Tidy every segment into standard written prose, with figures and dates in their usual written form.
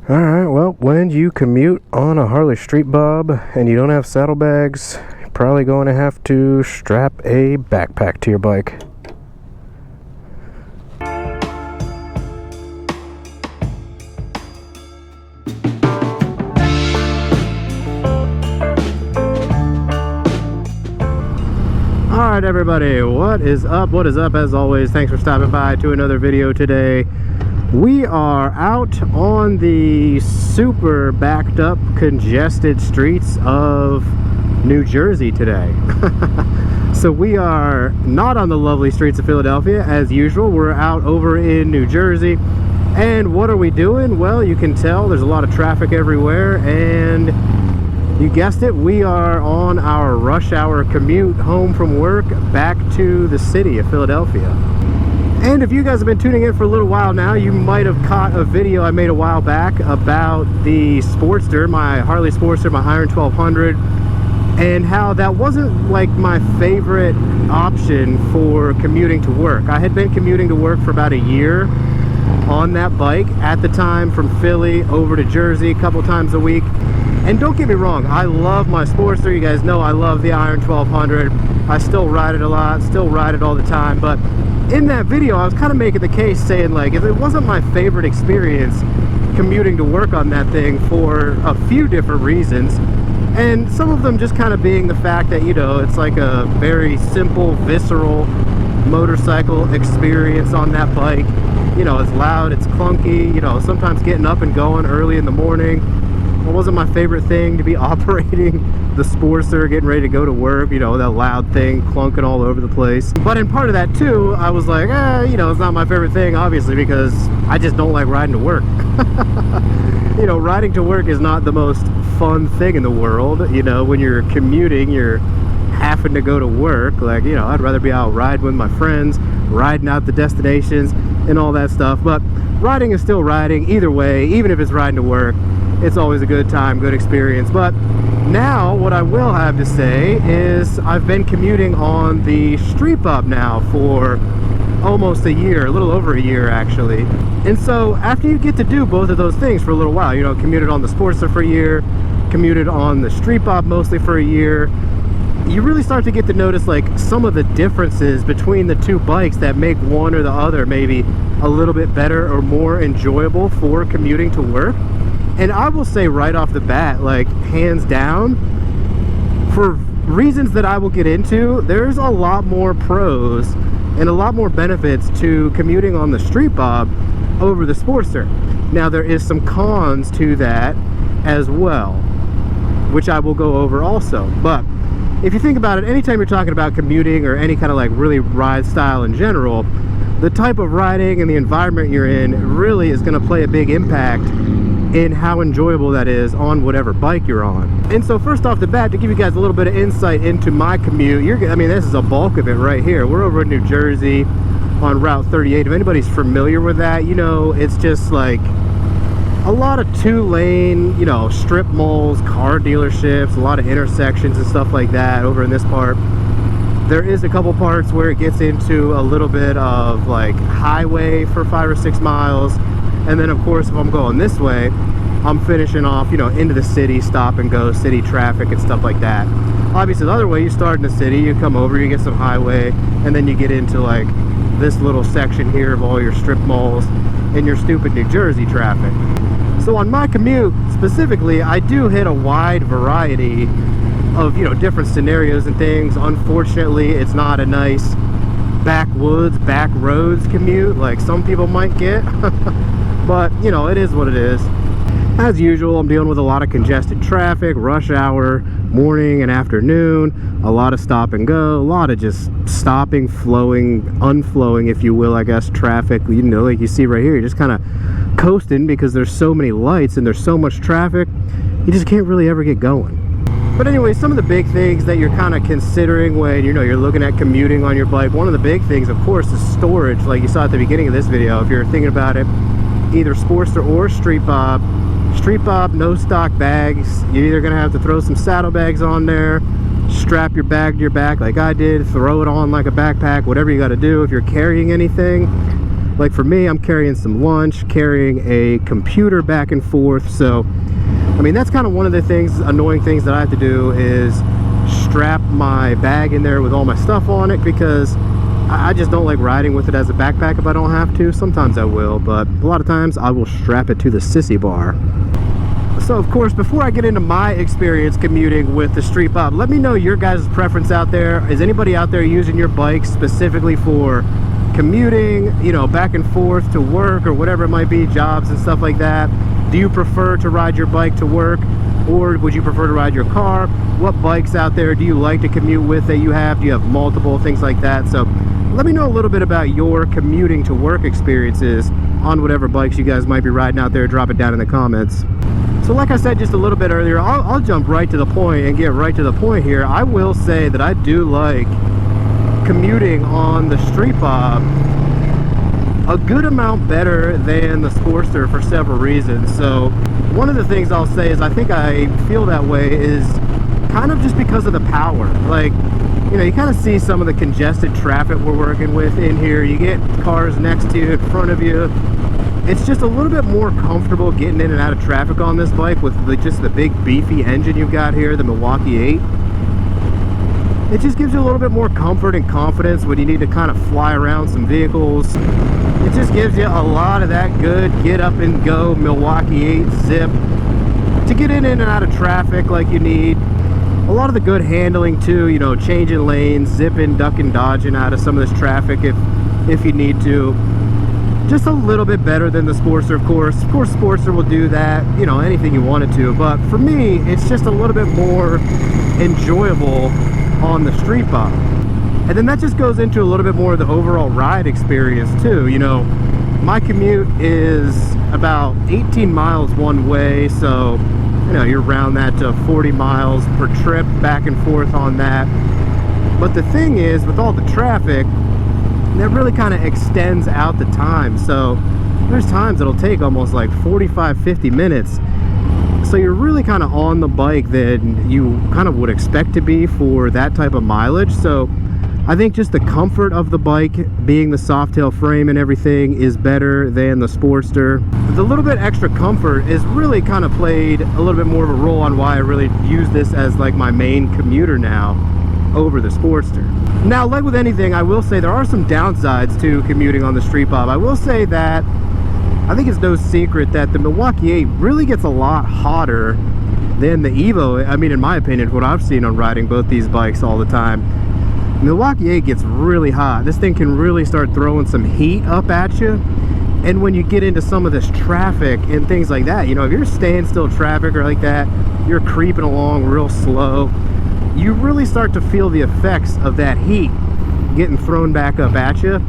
Alright, well, when you commute on a Harley Street Bob and you don't have saddlebags, you're probably going to have to strap a backpack to your bike. Alright everybody, what is up? What is up? As always, thanks for stopping by to another video today. We are out on the super backed up, congested streets of New Jersey today. So we are not on the lovely streets of Philadelphia as usual. We're out over in New Jersey. And what are we doing? Well, you can tell there's a lot of traffic everywhere, and you guessed it, we are on our rush hour commute home from work back to the city of Philadelphia. And if you guys have been tuning in for a little while now, you might have caught a video I made a while back about the Sportster, my Harley Sportster, my Iron 1200, and how that wasn't like my favorite option for commuting to work. I had been commuting to work for about a year on that bike at the time, from Philly over to Jersey a couple times a week. And don't get me wrong, I love my Sportster. You guys know I love the Iron 1200. I still ride it a lot, still ride it all the time. But in that video, I was kind of making the case saying, like, if it wasn't my favorite experience commuting to work on that thing for a few different reasons, and some of them just kind of being the fact that, you know, it's like a very simple, visceral motorcycle experience on that bike. You know, it's loud, it's clunky, you know, sometimes getting up and going early in the morning. It wasn't my favorite thing to be operating the Sportster, getting ready to go to work, you know, that loud thing clunking all over the place. But in part of that too, I was like, you know, it's not my favorite thing, obviously, because I just don't like riding to work. You know, riding to work is not the most fun thing in the world. You know, when you're commuting, you're having to go to work. Like, you know, I'd rather be out riding with my friends, riding out the destinations and all that stuff. But riding is still riding either way, even if it's riding to work. It's always a good time, good experience. But now what I will have to say is I've been commuting on the Street Bob now for almost a year, a little over a year actually. And so after you get to do both of those things for a little while, you know, commuted on the Sportster for a year, commuted on the Street Bob mostly for a year, you really start to get to notice like some of the differences between the two bikes that make one or the other maybe a little bit better or more enjoyable for commuting to work. And I will say right off the bat, like, hands down, for reasons that I will get into, there's a lot more pros and a lot more benefits to commuting on the Street Bob over the Sportster. Now, there is some cons to that as well, which I will go over also. But if you think about it, anytime you're talking about commuting or any kind of like really ride style in general, the type of riding and the environment you're in really is going to play a big impact in how enjoyable that is on whatever bike you're on. And so first off the bat, to give you guys a little bit of insight into my commute, I mean, this is a bulk of it right here. We're over in New Jersey on Route 38. If anybody's familiar with that, you know, it's just like a lot of two-lane, you know, strip malls, car dealerships, a lot of intersections and stuff like that over in this part. There is a couple parts where it gets into a little bit of like highway for 5 or 6 miles. And then of course, if I'm going this way, I'm finishing off, you know, into the city, stop and go, city traffic and stuff like that. Obviously the other way, you start in the city, you come over, you get some highway, and then you get into like this little section here of all your strip malls and your stupid New Jersey traffic. So on my commute specifically, I do hit a wide variety of, you know, different scenarios and things. Unfortunately, it's not a nice backwoods, back roads commute like some people might get. But, you know, it is what it is. As usual, I'm dealing with a lot of congested traffic, rush hour, morning and afternoon, a lot of stop and go, a lot of just stopping, flowing, unflowing, if you will, I guess, traffic. You know, like you see right here, you're just kind of coasting because there's so many lights and there's so much traffic, you just can't really ever get going. But anyway, some of the big things that you're kind of considering when, you know, you're looking at commuting on your bike, one of the big things, of course, is storage. Like you saw at the beginning of this video, if you're thinking about it, either Sportster or Street Bob. Street Bob, no stock bags. You're either gonna have to throw some saddlebags on there, strap your bag to your back like I did, throw it on like a backpack, whatever you got to do if you're carrying anything. Like for me, I'm carrying some lunch, carrying a computer back and forth. So I mean, that's kind of one of the things, annoying things that I have to do, is strap my bag in there with all my stuff on it, because I just don't like riding with it as a backpack if I don't have to. Sometimes I will, but a lot of times I will strap it to the sissy bar. So of course, before I get into my experience commuting with the Street Bob, let me know your guys' preference out there. Is anybody out there using your bike specifically for commuting, you know, back and forth to work or whatever it might be, jobs and stuff like that? Do you prefer to ride your bike to work, or would you prefer to ride your car? What bikes out there do you like to commute with that you have? Do you have multiple, things like that? So let me know a little bit about your commuting to work experiences on whatever bikes you guys might be riding out there. Drop it down in the comments. So like I said just a little bit earlier, I'll jump right to the point and get right to the point here. I will say that I do like commuting on the Street Bob a good amount better than the Sportster for several reasons. So one of the things I'll say is I think I feel that way is kind of just because of the power. Like, you know, you kind of see some of the congested traffic we're working with in here. You get cars next to you, in front of you. It's just a little bit more comfortable getting in and out of traffic on this bike with just the big beefy engine you've got here, the Milwaukee 8. It just gives you a little bit more comfort and confidence when you need to kind of fly around some vehicles. It just gives you a lot of that good get up and go Milwaukee 8 zip to get in and out of traffic like you need. A lot of the good handling too, you know, changing lanes, zipping, ducking, dodging out of some of this traffic if you need to. Just a little bit better than the Sportster, of course. Of course, Sportster will do that, you know, anything you want it to. But for me, it's just a little bit more enjoyable on the Street Bob. And then that just goes into a little bit more of the overall ride experience too. You know, my commute is about 18 miles one way, so you know, you're around that to 40 miles per trip back and forth on that. But the thing is, with all the traffic, that really kind of extends out the time. So there's times it'll take almost like 45-50 minutes. So you're really kind of on the bike than you kind of would expect to be for that type of mileage. So I think just the comfort of the bike, being the Softail frame and everything, is better than the Sportster. The little bit extra comfort is really kind of played a little bit more of a role on why I really use this as like my main commuter now over the Sportster. Now, like with anything, I will say there are some downsides to commuting on the Street Bob. I will say that I think it's no secret that the Milwaukee 8 really gets a lot hotter than the Evo. I mean, in my opinion, what I've seen on riding both these bikes all the time, Milwaukee 8 gets really hot. This thing can really start throwing some heat up at you. And when you get into some of this traffic and things like that, you know, if you're standstill traffic or like that, you're creeping along real slow, you really start to feel the effects of that heat getting thrown back up at you.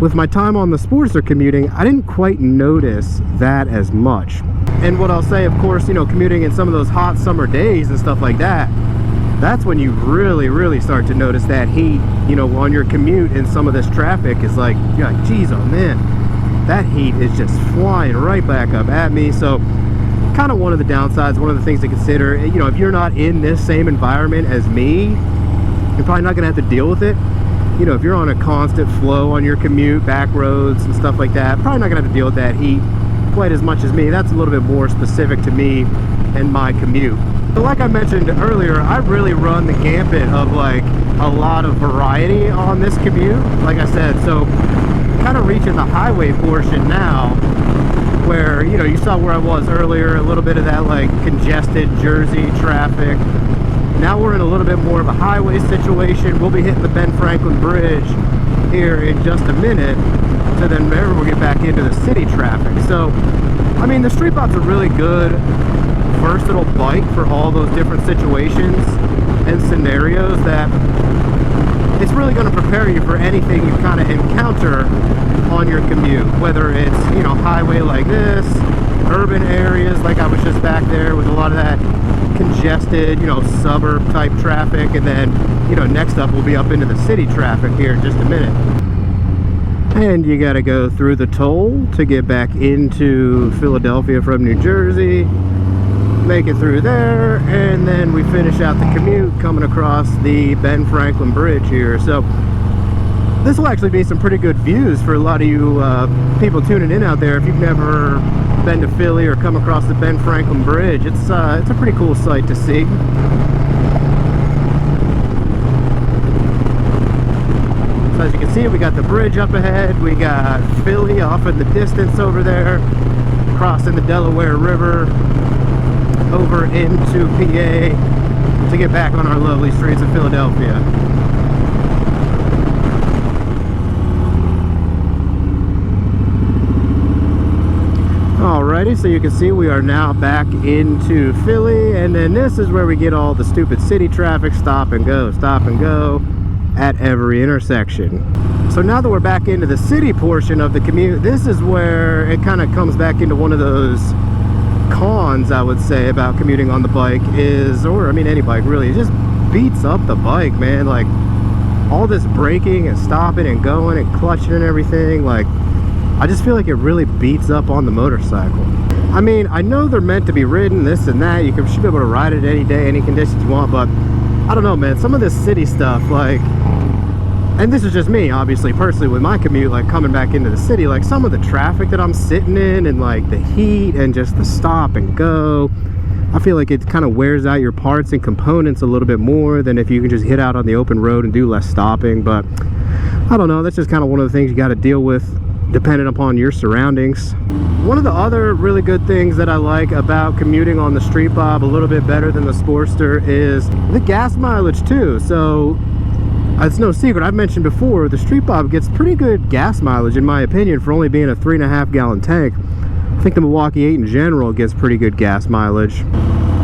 With my time on the Sportster commuting, I didn't quite notice that as much. And what I'll say, of course, you know, commuting in some of those hot summer days and stuff like that, that's when you really start to notice that heat, you know, on your commute. And some of this traffic is like, you're like, geez, oh man, that heat is just flying right back up at me. So kind of one of the downsides, one of the things to consider, you know, if you're not in this same environment as me, you're probably not gonna have to deal with it. You know, if you're on a constant flow on your commute, back roads and stuff like that, probably not gonna have to deal with that heat quite as much as me. That's a little bit more specific to me and my commute. But like I mentioned earlier, I really run the gambit of like a lot of variety on this commute, like I said. So kind of reaching the highway portion now, where, you know, you saw where I was earlier, a little bit of that like congested Jersey traffic. Now we're in a little bit more of a highway situation. We'll be hitting the Ben Franklin Bridge here in just a minute, so then maybe we'll get back into the city traffic. So I mean, the Street Bob's a really good versatile bike for all those different situations and scenarios, that it's really going to prepare you for anything you kind of encounter on your commute, whether it's, you know, highway like this, urban areas like I was just back there with a lot of that congested, you know, suburb type traffic, and then, you know, next up we'll be up into the city traffic here in just a minute. And you got to go through the toll to get back into Philadelphia from New Jersey. Make it through there, and then we finish out the commute coming across the Ben Franklin Bridge here. So this will actually be some pretty good views for a lot of you people tuning in out there. If you've never been to Philly or come across the Ben Franklin Bridge, it's a pretty cool sight to see. So as you can see, we got the bridge up ahead, we got Philly off in the distance over there, crossing the Delaware River over into PA to get back on our lovely streets of Philadelphia. Alrighty, so you can see we are now back into Philly, and then this is where we get all the stupid city traffic, stop and go at every intersection. So now that we're back into the city portion of the commute, this is where it kind of comes back into one of those cons, I would say, about commuting on the bike is, or I mean any bike really, it just beats up the bike, man. Like all this braking and stopping and going and clutching and everything, like I just feel like it really beats up on the motorcycle. I mean, I know they're meant to be ridden, this and that, you should be able to ride it any day, any conditions you want, but I don't know, man, some of this city stuff, like, and this is just me, obviously, personally, with my commute, like, coming back into the city, like, some of the traffic that I'm sitting in, and, like, the heat, and just the stop and go, I feel like it kind of wears out your parts and components a little bit more than if you can just hit out on the open road and do less stopping. But, I don't know, that's just kind of one of the things you got to deal with, depending upon your surroundings. One of the other really good things that I like about commuting on the Street Bob a little bit better than the Sportster is the gas mileage too. So it's no secret, I've mentioned before, the Street Bob gets pretty good gas mileage in my opinion for only being a 3.5 gallon tank. I think the Milwaukee 8 in general gets pretty good gas mileage.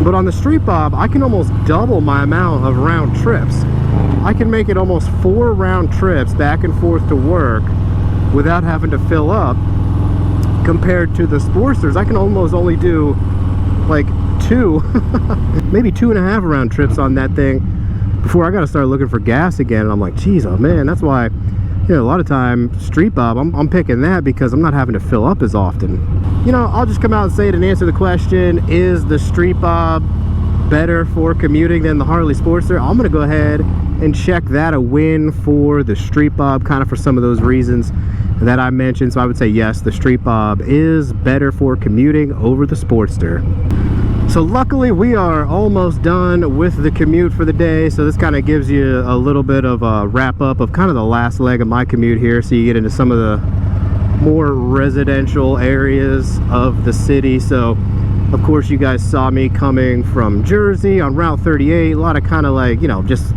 But on the Street Bob, I can almost double my amount of round trips. I can make it almost 4 round trips back and forth to work without having to fill up, compared to the Sportsters. I can almost only do like 2 maybe 2.5 round trips on that thing before I got to start looking for gas again. And I'm like, geez, oh man, that's why, you know, a lot of time Street Bob, I'm picking that because I'm not having to fill up as often. You know, I'll just come out and say it and answer the question, is the Street Bob better for commuting than the Harley Sportster? I'm gonna go ahead and check that a win for the Street Bob, kind of for some of those reasons that I mentioned. So I would say yes, the Street Bob is better for commuting over the Sportster. So luckily we are almost done with the commute for the day, so this kind of gives you a little bit of a wrap up of kind of the last leg of my commute here, so you get into some of the more residential areas of the city. So of course you guys saw me coming from Jersey on Route 38, a lot of kind of like, you know, just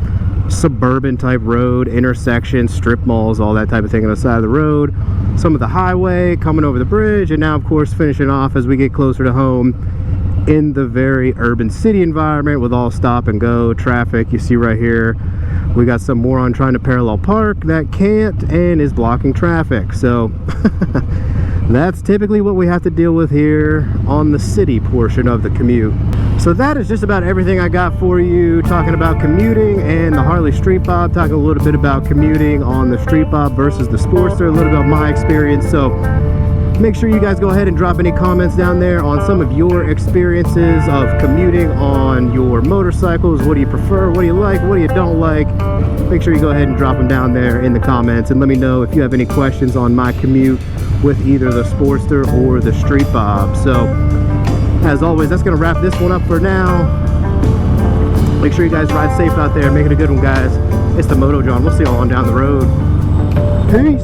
suburban type road, intersections, strip malls, all that type of thing on the side of the road, some of the highway, coming over the bridge, and now of course finishing off as we get closer to home in the very urban city environment with all stop and go traffic. You see right here we got some moron trying to parallel park that can't and is blocking traffic. So that's typically what we have to deal with here on the city portion of the commute. So that is just about everything I got for you, talking about commuting and the Harley Street Bob, talking a little bit about commuting on the Street Bob versus the Sportster, a little bit of my experience. So make sure you guys go ahead and drop any comments down there on some of your experiences of commuting on your motorcycles. What do you prefer? What do you like? What do you don't like? Make sure you go ahead and drop them down there in the comments, and let me know if you have any questions on my commute with either the Sportster or the Street Bob. So as always, that's going to wrap this one up for now. Make sure you guys ride safe out there. Make it a good one, guys. It's the Moto Jawn. We'll see you all on down the road. Peace.